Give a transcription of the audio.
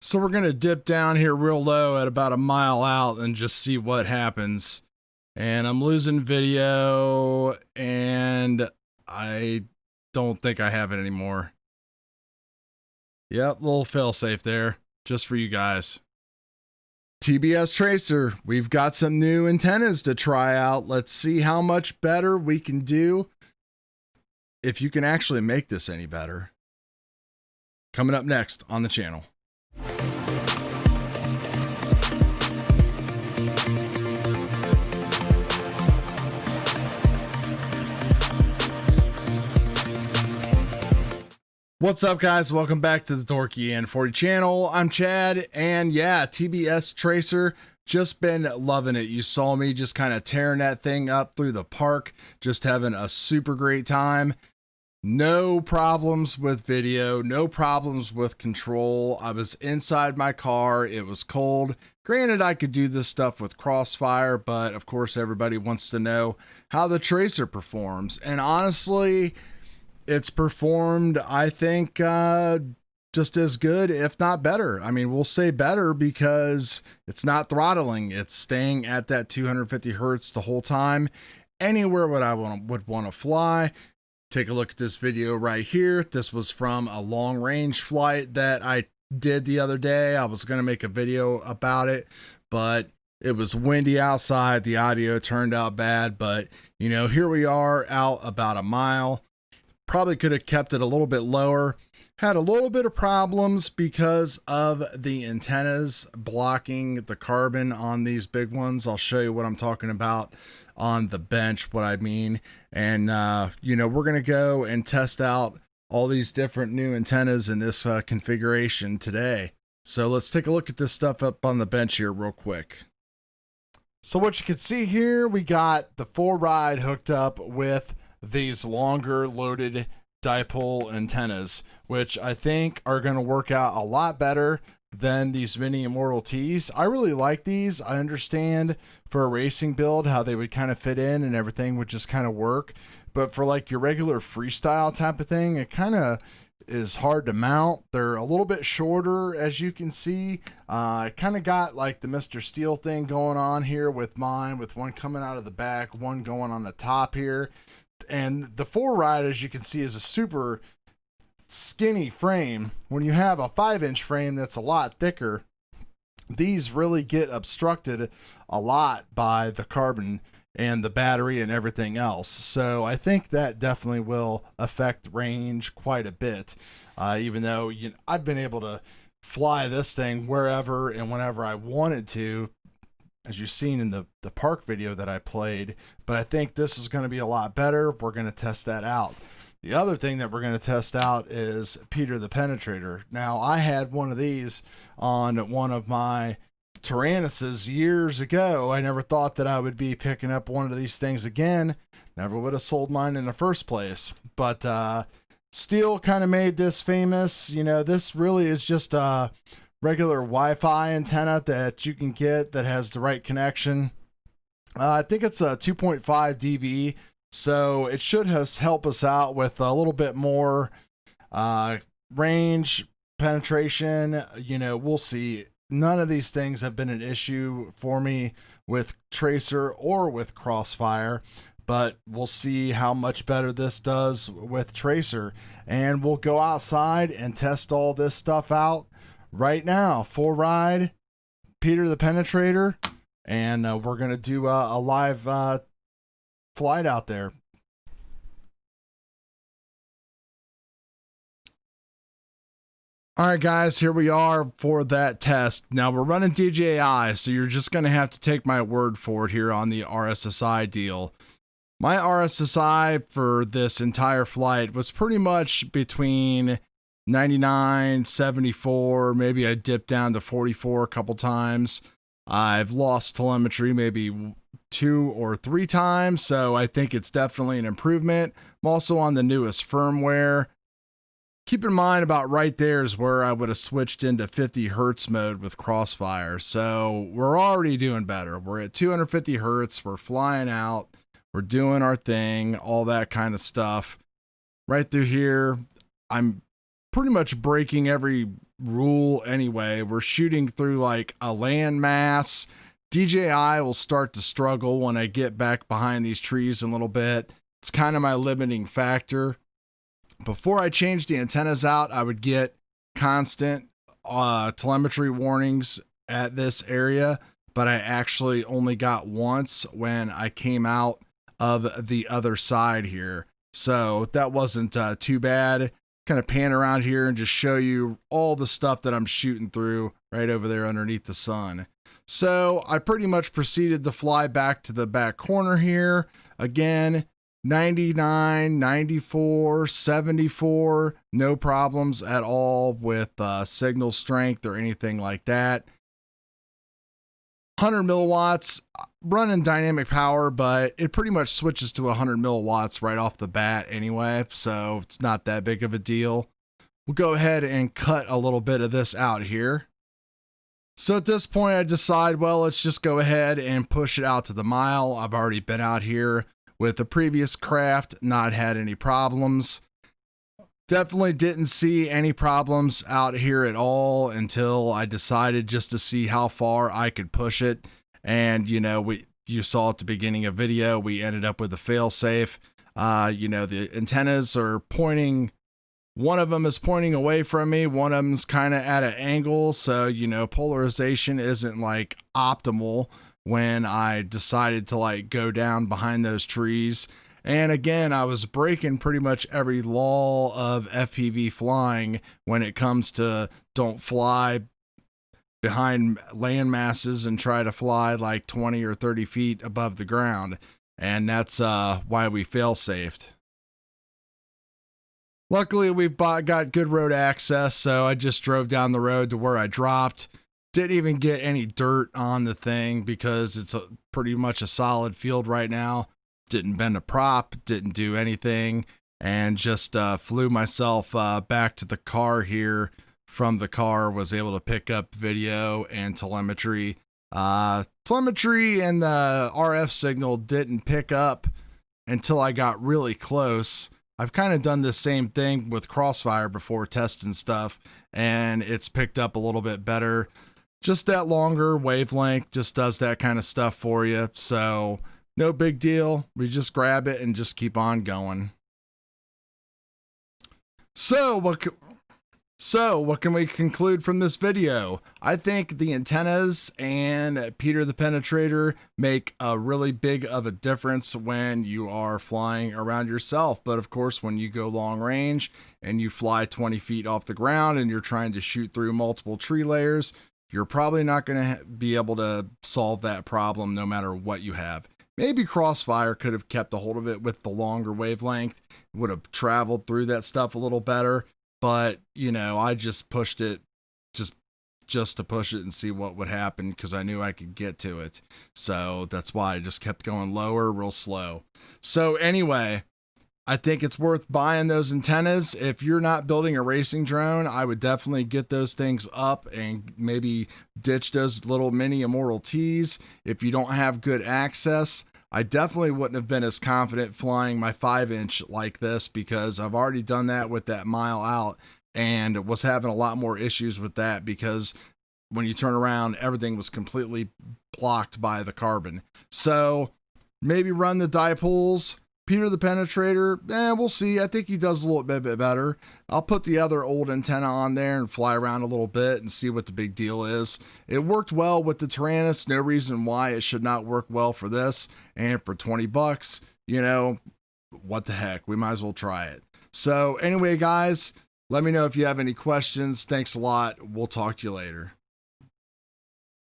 So we're going to dip down here real low at about a mile out and just see what happens. And I'm losing video and I don't think I have it anymore. Yep, little failsafe there just for you guys. TBS Tracer, we've got some new antennas to try out. Let's see how much better we can do. If you can actually make this any better. Coming up next on the channel. What's up, guys? Welcome back to the Dorky and 40 channel. I'm Chad, and yeah, TBS Tracer, just been loving it. You saw me just kind of tearing that thing up through the park, just having a super great time. No problems with video, no problems with control. I was inside my car, it was cold. Granted, I could do this stuff with CROSSFIRE, but of course everybody wants to know how the Tracer performs. And honestly, it's performed, I think, just as good, if not better. I mean, we'll say better because it's not throttling. It's staying at that 250 hertz the whole time. Anywhere would I would want to fly. Take a look at this video right here. This was from a long range flight that I did the other day. I was going to make a video about it, but it was windy outside. The audio turned out bad, but you know, here we are out about a mile. Probably could have kept it a little bit lower. Had a little bit of problems because of the antennas blocking the carbon on these big ones. I'll show you what I'm talking about on the bench, what I mean. And, you know, we're going to go and test out all these different new antennas in this configuration today. So let's take a look at this stuff up on the bench here real quick. So what you can see here, we got the 4Ride hooked up with these longer loaded dipole antennas, which I think are going to work out a lot better than these mini Immortal T's. I really like these. I understand for a racing build how they would kind of fit in and everything would just kind of work, but for like your regular freestyle type of thing, it kind of is hard to mount. They're a little bit shorter, as you can see. I kind of got like the Mr. Steel thing going on here with mine, with one coming out of the back, one going on the top here. And the 4Ride, as you can see, is a super skinny frame. When you have a 5-inch frame that's a lot thicker, these really get obstructed a lot by the carbon and the battery and everything else. So I think that definitely will affect range quite a bit, even though I've been able to fly this thing wherever and whenever I wanted to, as you've seen in the park video that I played. But I think this is going to be a lot better. We're going to test that out. The other thing that we're going to test out is Peter the Penetrator. Now, I had one of these on one of my Tyrannuses years ago. I never thought that I would be picking up one of these things again. Never would have sold mine in the first place. But Steel kind of made this famous. You know, this really is just a regular Wi-Fi antenna that you can get that has the right connection. I think it's a 2.5 dB, so it should help us out with a little bit more range penetration. You know, we'll see. None of these things have been an issue for me with Tracer or with CROSSFIRE, but we'll see how much better this does with Tracer. And we'll go outside and test all this stuff out right now. 4Ride, Peter the Penetrator, and we're going to do a live flight out there. All right, guys, here we are for that test. Now we're running DJI, so you're just going to have to take my word for it here on the RSSI deal. My RSSI for this entire flight was pretty much between 99, 74, maybe I dipped down to 44 a couple times. I've lost telemetry maybe 2 or 3 times, so I think it's definitely an improvement. I'm also on the newest firmware. Keep in mind about right there is where I would have switched into 50 hertz mode with CROSSFIRE. So we're already doing better. We're at 250 hertz. We're flying out. We're doing our thing, all that kind of stuff. Right through here, I'm pretty much breaking every rule anyway. We're shooting through like a landmass. DJI will start to struggle when I get back behind these trees a little bit. It's kind of my limiting factor. Before I changed the antennas out, I would get constant telemetry warnings at this area, but I actually only got once when I came out of the other side here. So that wasn't too bad. Kind of pan around here and just show you all the stuff that I'm shooting through right over there underneath the sun. So I pretty much proceeded to fly back to the back corner here. Again, 99, 94, 74, no problems at all with signal strength or anything like that. 100 milliwatts, running dynamic power, but it pretty much switches to 100 milliwatts right off the bat anyway, so it's not that big of a deal. We'll go ahead and cut a little bit of this out here. So at this point I decide, well, let's just go ahead and push it out to the mile. I've already been out here with the previous craft, not had any problems. Definitely didn't see any problems out here at all until I decided just to see how far I could push it. And, you know, you saw at the beginning of video, we ended up with a failsafe. You know, the antennas are pointing, one of them is pointing away from me, one of them's kind of at an angle. So, you know, polarization isn't like optimal when I decided to like go down behind those trees. And again, I was breaking pretty much every law of FPV flying when it comes to don't fly behind land masses and try to fly like 20 or 30 feet above the ground. And that's why we fail-safed. Luckily, we've got good road access, so I just drove down the road to where I dropped. Didn't even get any dirt on the thing because it's pretty much a solid field right now. Didn't bend a prop, didn't do anything, and just flew myself back to the car here. From the car, was able to pick up video and telemetry. Telemetry and the RF signal didn't pick up until I got really close. I've kind of done the same thing with CROSSFIRE before testing stuff, and it's picked up a little bit better. Just that longer wavelength just does that kind of stuff for you. So no big deal. We just grab it and just keep on going. So what can we conclude from this video? I think the antennas and Peter the Penetrator make a really big of a difference when you are flying around yourself. But of course, when you go long range and you fly 20 feet off the ground and you're trying to shoot through multiple tree layers, you're probably not going to be able to solve that problem no matter what you have. Maybe CROSSFIRE could have kept a hold of it with the longer wavelength, would have traveled through that stuff a little better. But, you know, I just pushed it just to push it and see what would happen because I knew I could get to it. So that's why I just kept going lower, real slow. So anyway, I think it's worth buying those antennas. If you're not building a racing drone, I would definitely get those things up and maybe ditch those little mini Immortal T's. If you don't have good access, I definitely wouldn't have been as confident flying my 5-inch like this because I've already done that with that mile out and was having a lot more issues with that because when you turn around, everything was completely blocked by the carbon. So maybe run the dipoles. Peter the Penetrator, we'll see. I think he does a little bit better. I'll put the other old antenna on there and fly around a little bit and see what the big deal is. It worked well with the Tyrannus. No reason why it should not work well for this. And for 20 bucks, you know, what the heck? We might as well try it. So anyway, guys, let me know if you have any questions. Thanks a lot. We'll talk to you later.